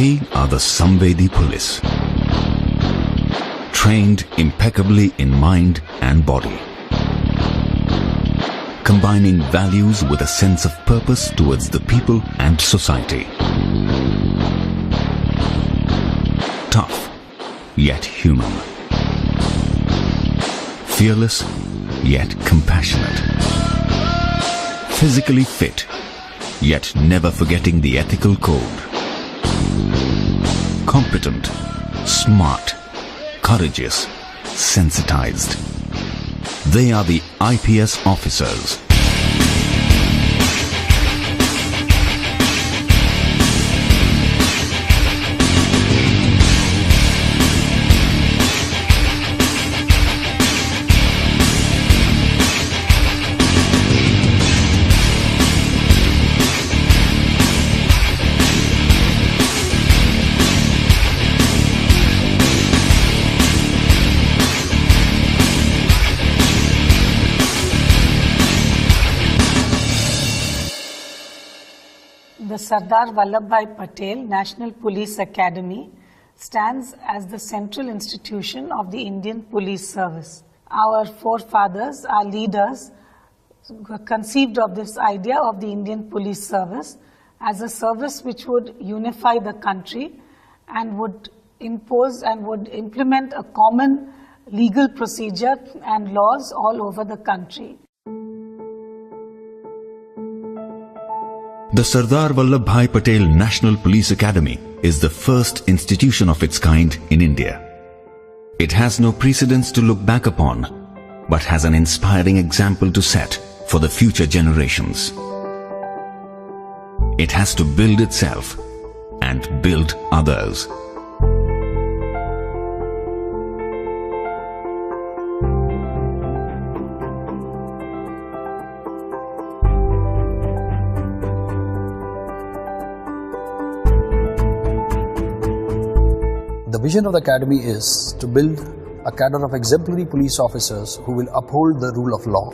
They are the Samvedi police, trained impeccably in mind and body, combining values with a sense of purpose towards the people and society. Tough, yet human. Fearless, yet compassionate. Physically fit, yet never forgetting the ethical code. Competent, smart, courageous, sensitized. They are the IPS officers. The Sardar Vallabhbhai Patel National Police Academy stands as the central institution of the Indian Police Service. Our forefathers, our leaders, conceived of this idea of the Indian Police Service as a service which would unify the country and would impose and would implement a common legal procedure and laws all over the country. The Sardar Vallabhbhai Patel National Police Academy is the first institution of its kind in India. It has no precedents to look back upon, but has an inspiring example to set for the future generations. It has to build itself and build others. The vision of the Academy is to build a cadre of exemplary police officers who will uphold the rule of law,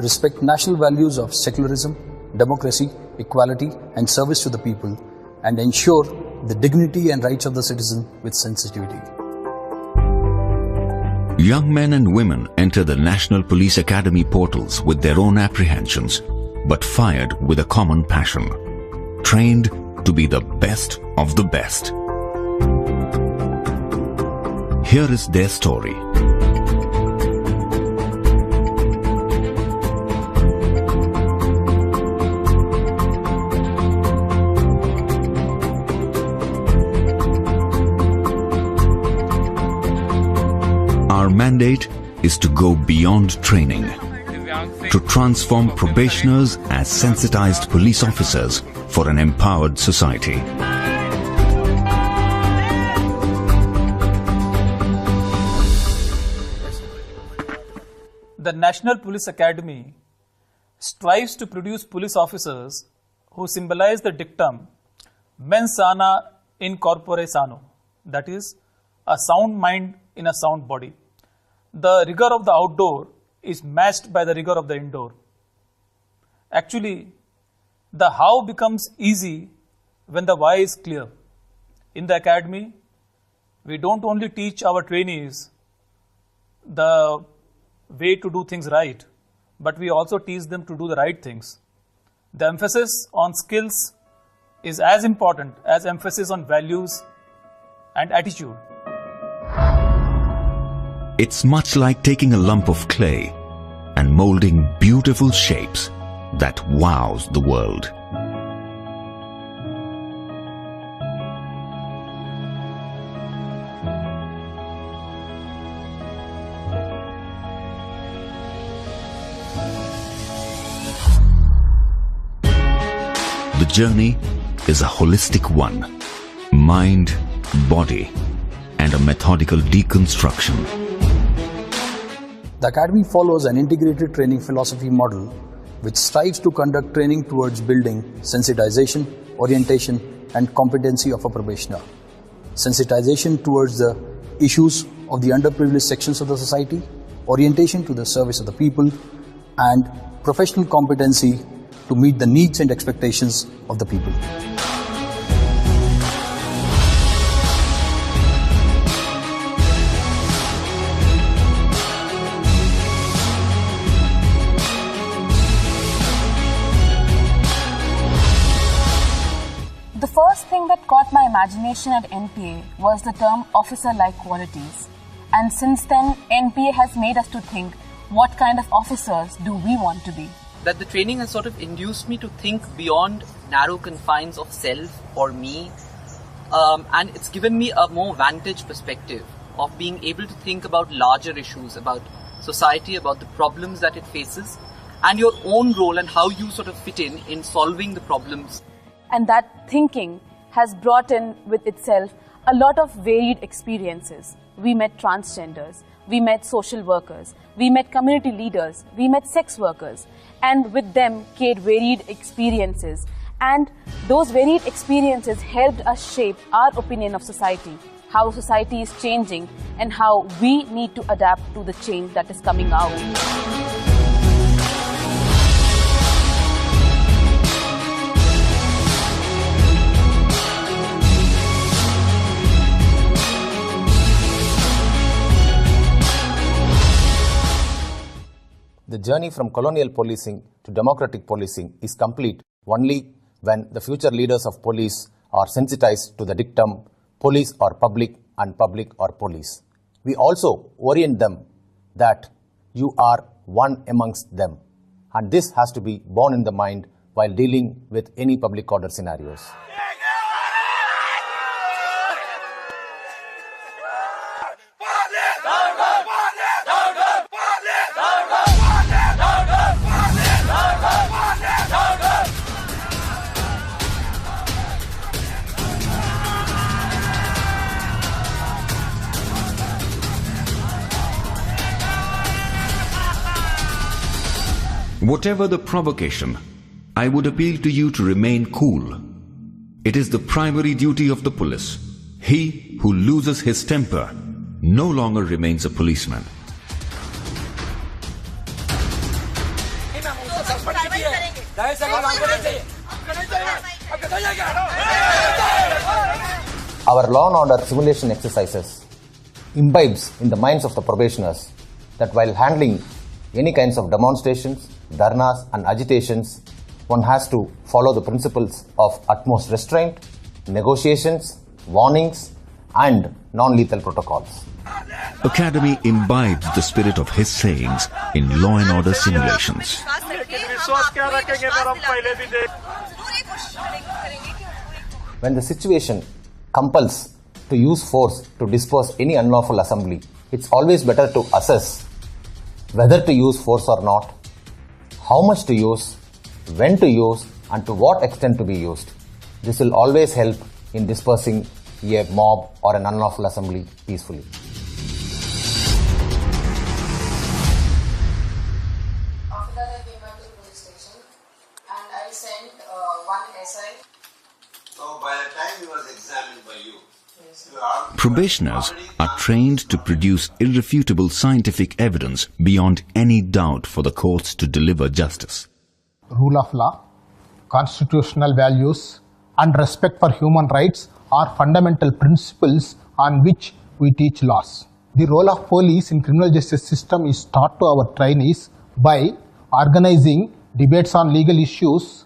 respect national values of secularism, democracy, equality and service to the people, and ensure the dignity and rights of the citizen with sensitivity. Young men and women enter the National Police Academy portals with their own apprehensions, but fired with a common passion, trained to be the best of the best. Here is their story. Our mandate is to go beyond training, to transform probationers as sensitized police officers for an empowered society. The National Police Academy strives to produce police officers who symbolize the dictum mens sana in corpore sano, that is, a sound mind in a sound body. The rigor of the outdoor is matched by the rigor of the indoor. Actually, the how becomes easy when the why is clear. In the academy, we don't only teach our trainees the way to do things right, but we also teach them to do the right things. The emphasis on skills is as important as emphasis on values and attitude. It's much like taking a lump of clay and molding beautiful shapes that wows the world. The journey is a holistic one, mind, body, and a methodical deconstruction. The Academy follows an integrated training philosophy model which strives to conduct training towards building sensitization, orientation, and competency of a probationer. Sensitization towards the issues of the underprivileged sections of the society, orientation to the service of the people, and professional competency to meet the needs and expectations of the people. imagination at NPA was the term officer-like qualities. And since then, NPA has made us to think, what kind of officers do we want to be? That the training has sort of induced me to think beyond narrow confines of self or me, and it's given me a more vantage perspective of being able to think about larger issues, about society, about the problems that it faces, and your own role and how you sort of fit in solving the problems. And that thinking has brought in with itself a lot of varied experiences. We met transgenders, we met social workers, we met community leaders, we met sex workers, and with them came varied experiences. And those varied experiences helped us shape our opinion of society, how society is changing, and how we need to adapt to the change that is coming out. The journey from colonial policing to democratic policing is complete only when the future leaders of police are sensitized to the dictum, police are public and public are police. We also orient them that you are one amongst them, and this has to be borne in the mind while dealing with any public order scenarios. Whatever the provocation, I would appeal to you to remain cool. It is the primary duty of the police. He who loses his temper no longer remains a policeman. Our law and order simulation exercises imbibes in the minds of the probationers that while handling any kinds of demonstrations, dharnas and agitations, one has to follow the principles of utmost restraint, negotiations, warnings and non-lethal protocols. Academy imbibes the spirit of his sayings in law and order simulations. When the situation compels to use force to disperse any unlawful assembly, it's always better to assess whether to use force or not, how much to use, when to use, and to what extent to be used. This will always help in dispersing a mob or an unlawful assembly peacefully. After that, I came back to the police station and I sent one SI. So by the time he was examined by you, Probationers are trained to produce irrefutable scientific evidence beyond any doubt for the courts to deliver justice. Rule of law, constitutional values, and respect for human rights are fundamental principles on which we teach laws. The role of police in criminal justice system is taught to our trainees by organizing debates on legal issues,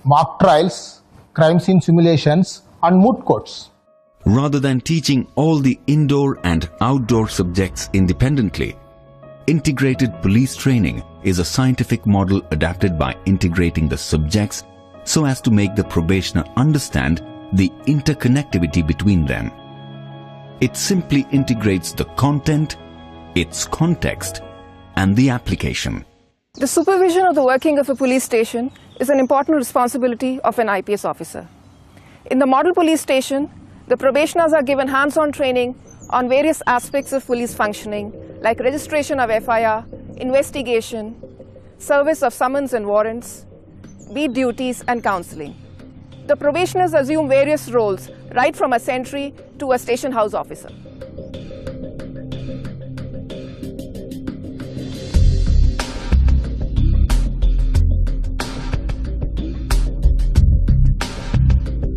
mock trials, crime scene simulations, and moot courts. Rather than teaching all the indoor and outdoor subjects independently, integrated police training is a scientific model adapted by integrating the subjects so as to make the probationer understand the interconnectivity between them. It simply integrates the content, its context, and the application. The supervision of the working of a police station is an important responsibility of an IPS officer. In the model police station, the probationers are given hands-on training on various aspects of police functioning like registration of FIR, investigation, service of summons and warrants, beat duties and counseling. The probationers assume various roles right from a sentry to a station house officer.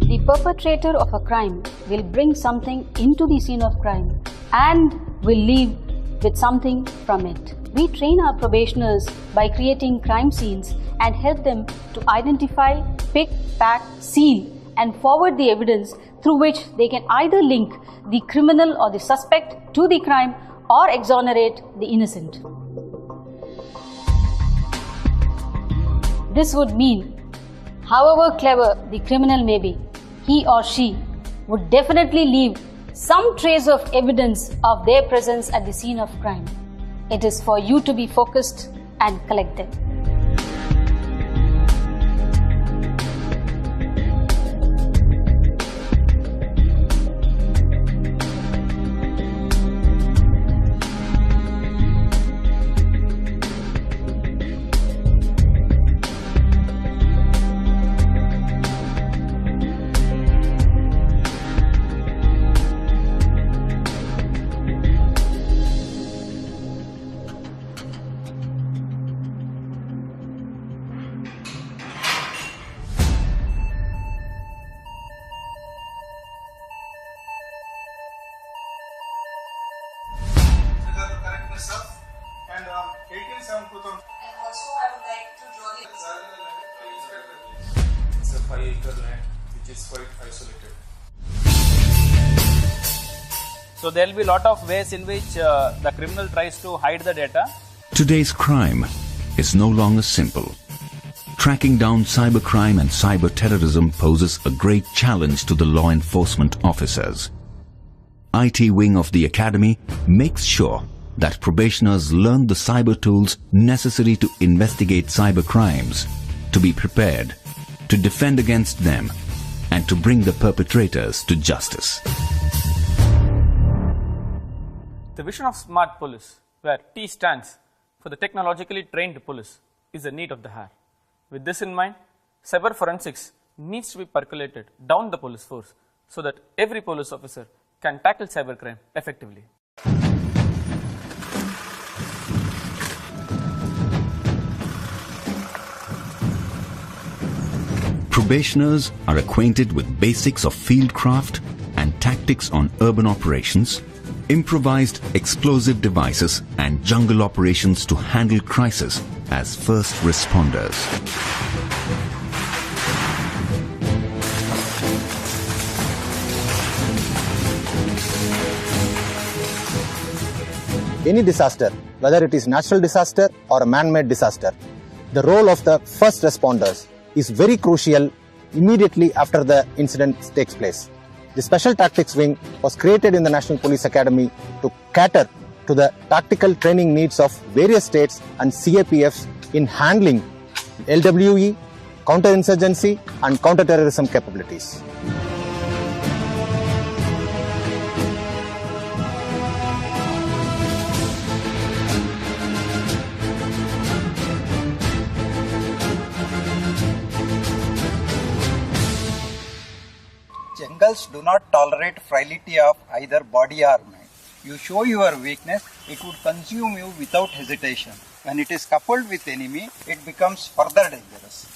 The perpetrator of a crime will bring something into the scene of crime and will leave with something from it. We train our probationers by creating crime scenes and help them to identify, pick, pack, seal and forward the evidence through which they can either link the criminal or the suspect to the crime or exonerate the innocent. This would mean, however clever the criminal may be, he or she would definitely leave some trace of evidence of their presence at the scene of crime. It is for you to be focused and collect them. And 18/7/2000. And also I would like to draw the It's a 5-acre land which is quite isolated. So there will be a lot of ways in which the criminal tries to hide the data. Today's crime is no longer simple. Tracking down cybercrime and cyber terrorism poses a great challenge to the law enforcement officers. IT wing of the academy makes sure that probationers learn the cyber tools necessary to investigate cyber crimes, to be prepared, to defend against them, and to bring the perpetrators to justice. The vision of smart police, where T stands for the technologically trained police, is a need of the hour. With this in mind, cyber forensics needs to be percolated down the police force so that every police officer can tackle cybercrime effectively. Probationers are acquainted with basics of fieldcraft and tactics on urban operations, improvised explosive devices and jungle operations to handle crisis as first responders. Any disaster, whether it is natural disaster or a man-made disaster, the role of the first responders is very crucial immediately after the incident takes place. The Special Tactics Wing was created in the National Police Academy to cater to the tactical training needs of various states and CAPFs in handling LWE, counterinsurgency and counterterrorism capabilities. Jungles do not tolerate frailty of either body or mind. You show your weakness, it would consume you without hesitation. When it is coupled with enemy, it becomes further dangerous.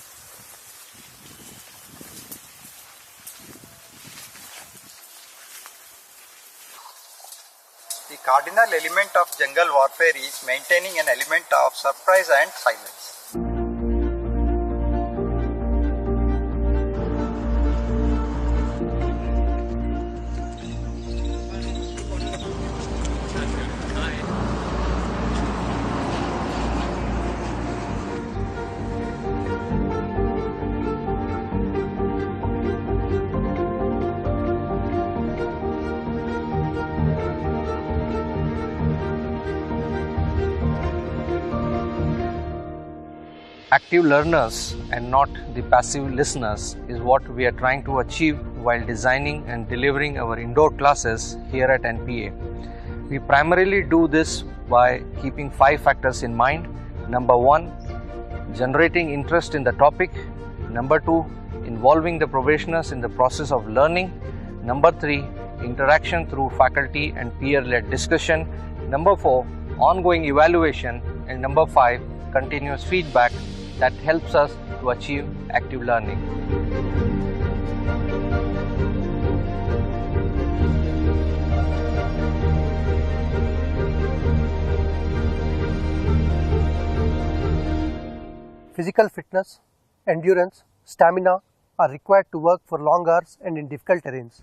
The cardinal element of jungle warfare is maintaining an element of surprise and silence. Active learners and not the passive listeners is what we are trying to achieve while designing and delivering our indoor classes here at NPA. We primarily do this by keeping 5 factors in mind. Number 1, generating interest in the topic. Number 2, involving the probationers in the process of learning. Number 3, interaction through faculty and peer-led discussion. Number 4, ongoing evaluation. And number 5, continuous feedback that helps us to achieve active learning. Physical fitness, endurance, stamina, are required to work for long hours and in difficult terrains.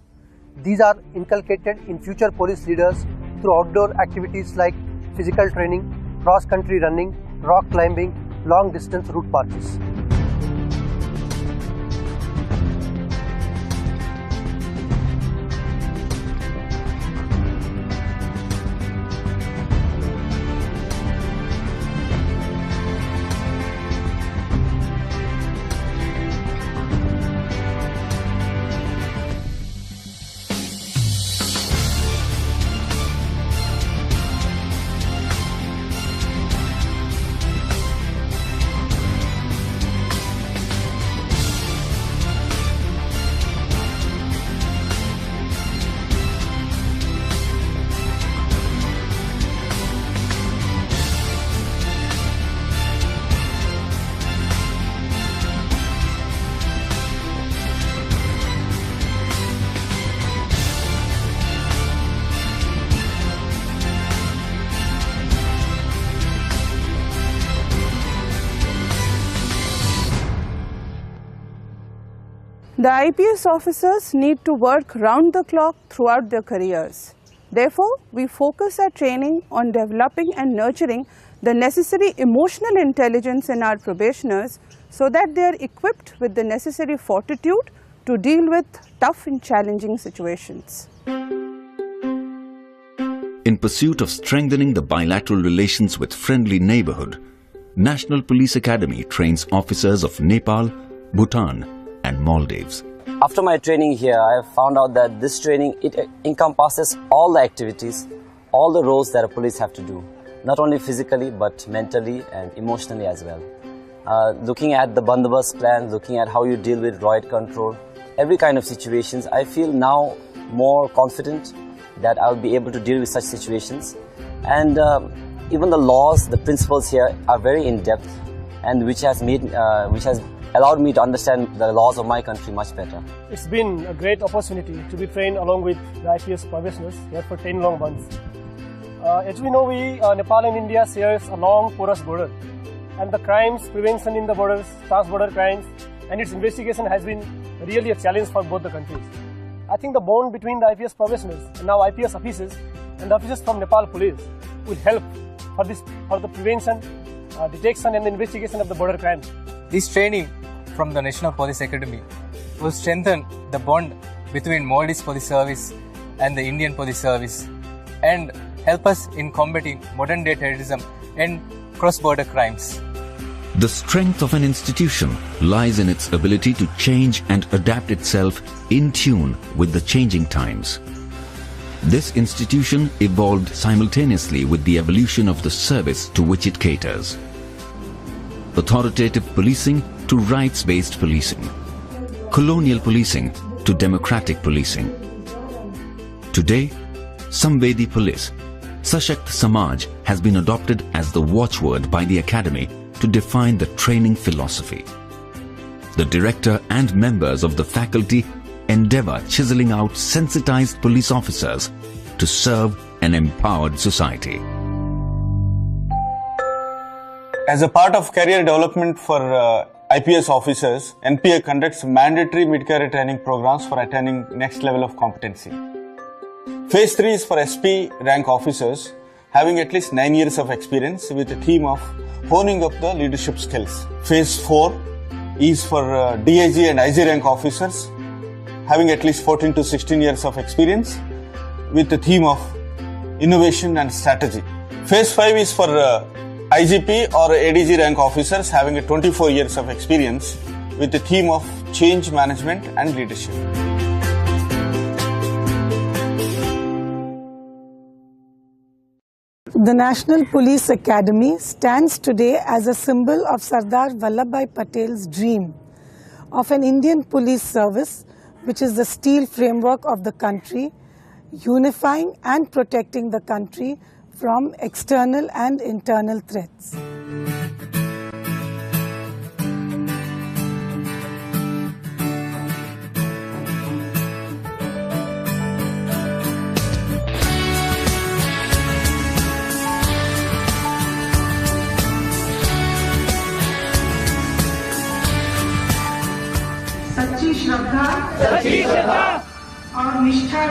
These are inculcated in future police leaders through outdoor activities like physical training, cross-country running, rock climbing, long-distance route marches. The IPS officers need to work round the clock throughout their careers. Therefore, we focus our training on developing and nurturing the necessary emotional intelligence in our probationers so that they are equipped with the necessary fortitude to deal with tough and challenging situations. In pursuit of strengthening the bilateral relations with friendly neighborhood, National Police Academy trains officers of Nepal, Bhutan, and Maldives. After my training here, I have found out that this training, it encompasses all the activities, all the roles that a police have to do, not only physically but mentally and emotionally as well. Looking at the bandobast plan, looking at how you deal with riot control, every kind of situations, I feel now more confident that I will be able to deal with such situations. And even the laws, the principles here are very in-depth, and which has allowed me to understand the laws of my country much better. It's been a great opportunity to be trained along with the IPS probationers here for 10 long months. As we know, Nepal and India shares a long porous border, and the crimes prevention in the borders, trans-border crimes, and its investigation has been really a challenge for both the countries. I think the bond between the IPS probationers and now IPS officers and the officers from Nepal Police will help for the prevention, detection and investigation of the border crimes. This training from the National Police Academy will strengthen the bond between Maldives Police Service and the Indian Police Service and help us in combating modern-day terrorism and cross-border crimes. The strength of an institution lies in its ability to change and adapt itself in tune with the changing times. This institution evolved simultaneously with the evolution of the service to which it caters. Authoritative policing to rights-based policing, colonial policing to democratic policing. Today, Samvedi Police, Sashakt Samaj has been adopted as the watchword by the Academy to define the training philosophy. The director and members of the faculty endeavor chiseling out sensitized police officers to serve an empowered society. As a part of career development for IPS officers, NPA conducts mandatory mid-career training programs for attaining next level of competency. Phase 3 is for SP rank officers having at least 9 years of experience with a theme of honing up the leadership skills. Phase 4 is for DIG and IG rank officers having at least 14 to 16 years of experience with the theme of innovation and strategy. Phase 5 is for IGP or ADG rank officers having 24 years of experience with the theme of change management and leadership. The National Police Academy stands today as a symbol of Sardar Vallabhbhai Patel's dream of an Indian police service which is the steel framework of the country, unifying and protecting the country from external and internal threats. और निष्ठा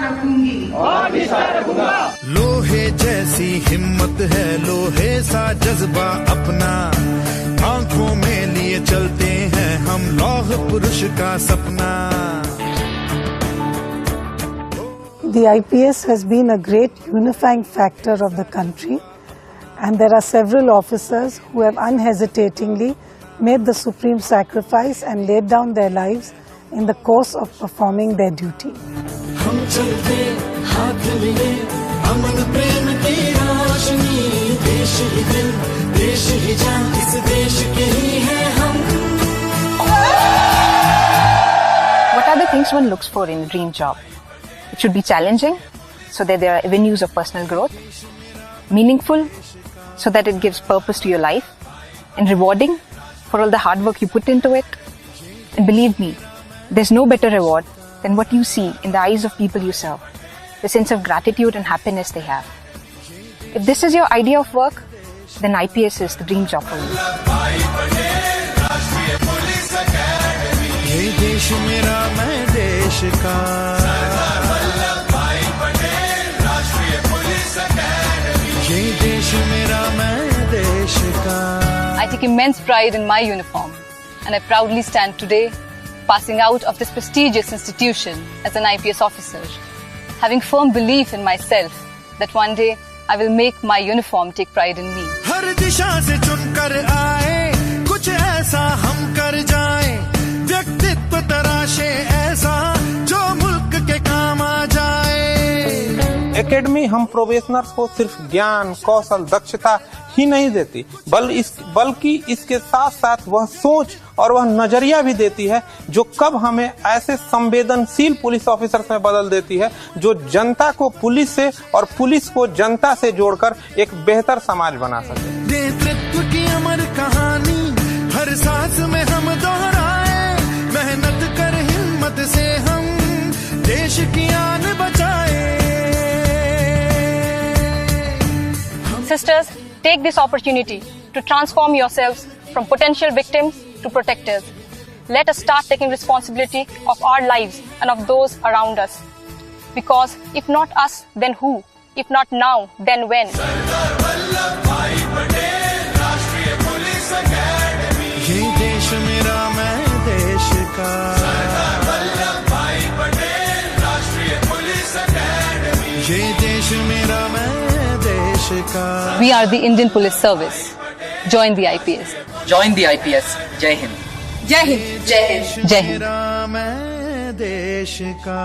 रखूंगा। लोहे जैसी हिम्मत है, लोहे सा जज्बा अपना, आंखों में लिए चलते हैं हम लौह पुरुष का सपना। The IPS has been a great unifying factor of the country, and there are several officers who have unhesitatingly made the supreme sacrifice and laid down their lives in the course of performing their duty. हम चलते हाथ मिले, अमन प्रेम की रोशनी, देश ही दिल, देश ही जान, इस देश के ही हैं हम। What are the things one looks for in a dream job? It should be challenging, so that there are avenues of personal growth, meaningful, so that it gives purpose to your life, and rewarding for all the hard work you put into it. And believe me, there's no better reward than what you see in the eyes of people you serve, the sense of gratitude and happiness they have. If this is your idea of work, then IPS is the dream job for you. ये देश मेरा, मैं देश का, ये देश मेरा, मैं देश का। I take immense pride in my uniform, and I proudly stand today passing out of this prestigious institution as an IPS officer, having firm belief in myself that one day I will make my uniform take pride in me. हर दिशा से चुनकर आए, कुछ ऐसा हम कर जाएं, व्यक्तित्व तराशे ऐसा जो मुल्क के काम आ जाए। एकेडमी हम प्रोबेशनर्स को सिर्फ ज्ञान, कौशल, दक्षता ही नहीं देती, बल्कि इसके साथ साथ वह सोच और वह नजरिया भी देती है जो कब हमें ऐसे संवेदनशील पुलिस ऑफिसर्स में बदल देती है जो जनता को पुलिस से और पुलिस को जनता से जोड़कर एक बेहतर समाज बना सके। नेतृत्व की अमर कहानी हर सांस में हम दोहराए, मेहनत कर हिम्मत से हम देश की आन बचाए। Sisters, take this opportunity to transform yourselves from potential victims to protectors. Let us start taking responsibility of our lives and of those around us. Because if not us, then who? If not now, then when? ये देश मेरा, मैं देश का। ये देश मेरा, मैं देश का। We are the Indian Police Service. Join the IPS. Join the IPS. Jai Hind. Jai Hind. Jai Hind. Jai Hind. मैं देश का।